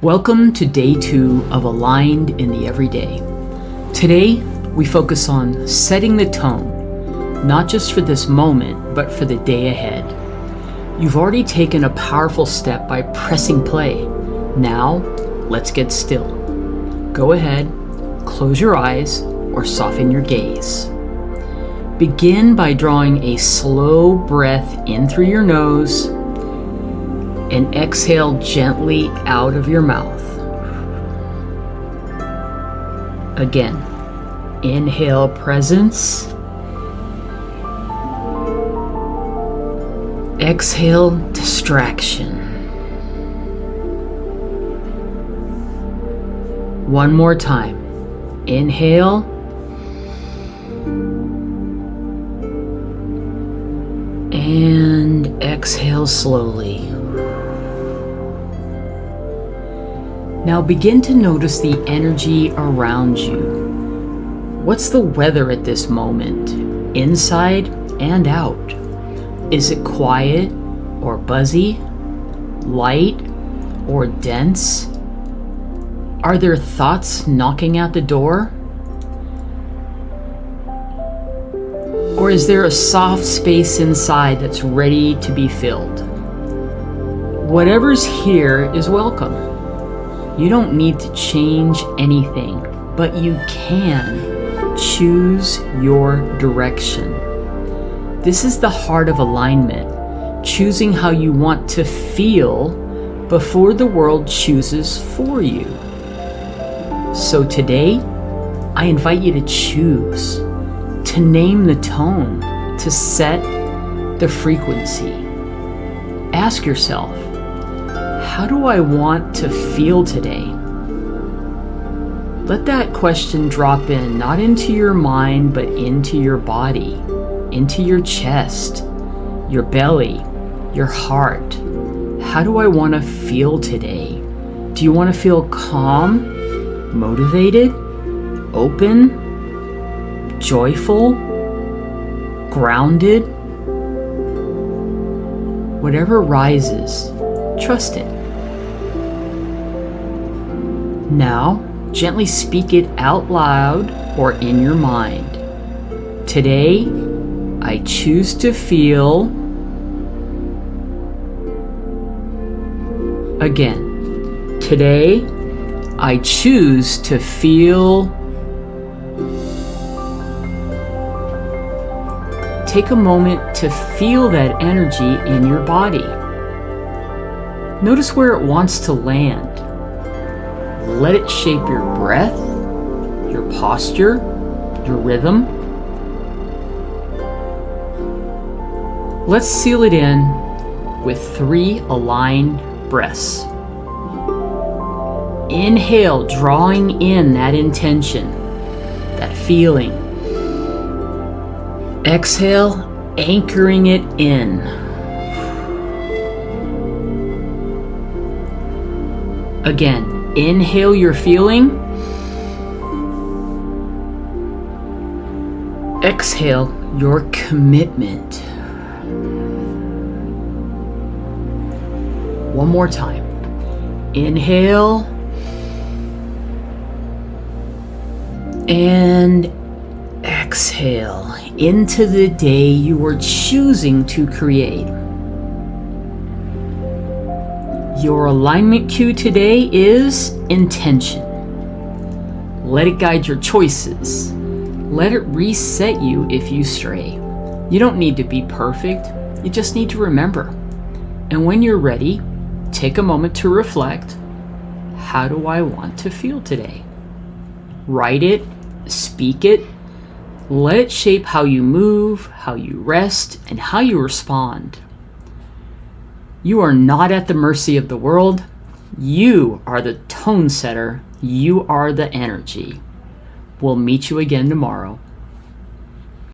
Welcome to day 2 of Aligned in the Everyday. Today, we focus on setting the tone, not just for this moment, but for the day ahead. You've already taken a powerful step by pressing play. Now, let's get still. Go ahead, close your eyes, or soften your gaze. Begin by drawing a slow breath in through your nose and exhale gently out of your mouth. Again, inhale presence. Exhale distraction. One more time. Inhale. And exhale slowly. Now begin to notice the energy around you. What's the weather at this moment, inside and out? Is it quiet or buzzy, light or dense? Are there thoughts knocking at the door? Or is there a soft space inside that's ready to be filled? Whatever's here is welcome. You don't need to change anything, but you can choose your direction. This is the heart of alignment, choosing how you want to feel before the world chooses for you. So today, I invite you to choose, to name the tone, to set the frequency. Ask yourself, how do I want to feel today? Let that question drop in, not into your mind, but into your body, into your chest, your belly, your heart. How do I want to feel today? Do you want to feel calm, motivated, open, joyful, grounded? Whatever rises, trust it. Now, gently speak it out loud or in your mind. Today, I choose to feel. Again, today, I choose to feel. Take a moment to feel that energy in your body. Notice where it wants to land. Let it shape your breath, your posture, your rhythm. Let's seal it in with 3 aligned breaths. Inhale, drawing in that intention, that feeling. Exhale, anchoring it in. Again, inhale your feeling. Exhale your commitment. One more time. Inhale. And exhale into the day you are choosing to create. Your alignment cue today is intention. Let it guide your choices. Let it reset you if you stray. You don't need to be perfect. You just need to remember. And when you're ready, take a moment to reflect. How do I want to feel today? Write it, speak it. Let it shape how you move, how you rest, and how you respond. You are not at the mercy of the world. You are the tone setter. You are the energy. We'll meet you again tomorrow.